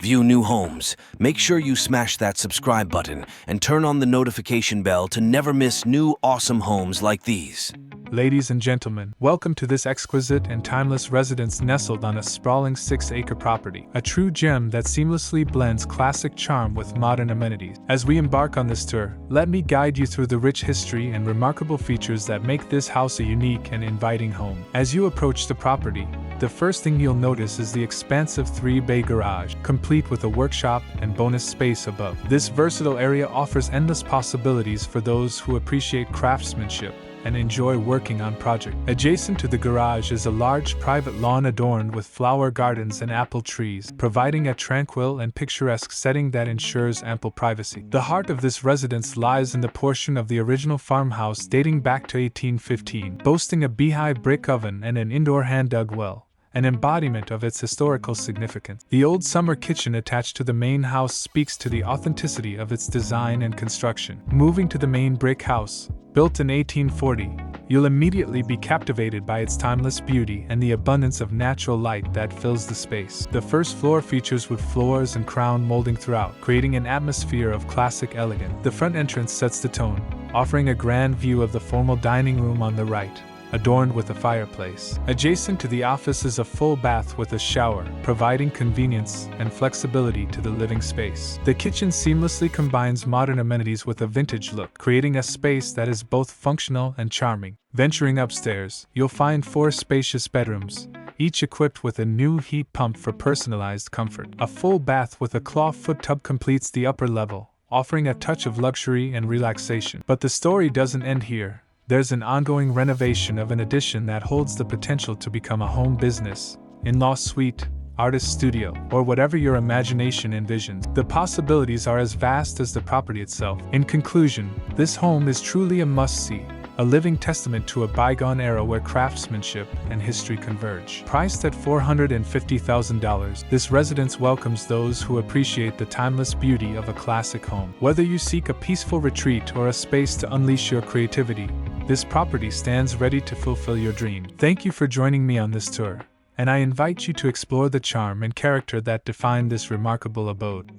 view new homes, make sure you smash that subscribe button and turn on the notification bell to never miss new awesome homes like these. Ladies and gentlemen, welcome to this exquisite and timeless residence nestled on a sprawling 6-acre property, a true gem that seamlessly blends classic charm with modern amenities. As we embark on this tour, let me guide you through the rich history and remarkable features that make this house a unique and inviting home. As you approach the property, the first thing you'll notice is the expansive 3-bay garage, complete with a workshop and bonus space above. This versatile area offers endless possibilities for those who appreciate craftsmanship and enjoy working on projects. Adjacent to the garage is a large private lawn adorned with flower gardens and apple trees, providing a tranquil and picturesque setting that ensures ample privacy. The heart of this residence lies in the portion of the original farmhouse dating back to 1815, boasting a beehive brick oven and an indoor hand-dug well, an embodiment of its historical significance. The old summer kitchen attached to the main house speaks to the authenticity of its design and construction. Moving to the main brick house, built in 1840, you'll immediately be captivated by its timeless beauty and the abundance of natural light that fills the space. The first floor features wood floors and crown molding throughout, creating an atmosphere of classic elegance. The front entrance sets the tone, offering a grand view of the formal dining room on the right, adorned with a fireplace. Adjacent to the office is a full bath with a shower, providing convenience and flexibility to the living space. The kitchen seamlessly combines modern amenities with a vintage look, creating a space that is both functional and charming. Venturing upstairs, you'll find 4 spacious bedrooms, each equipped with a new heat pump for personalized comfort. A full bath with a claw-foot tub completes the upper level, offering a touch of luxury and relaxation. But the story doesn't end here. There's an ongoing renovation of an addition that holds the potential to become a home business, in-law suite, artist studio, or whatever your imagination envisions. The possibilities are as vast as the property itself. In conclusion, this home is truly a must-see, a living testament to a bygone era where craftsmanship and history converge. Priced at $450,000, this residence welcomes those who appreciate the timeless beauty of a classic home. Whether you seek a peaceful retreat or a space to unleash your creativity, this property stands ready to fulfill your dream. Thank you for joining me on this tour, and I invite you to explore the charm and character that define this remarkable abode.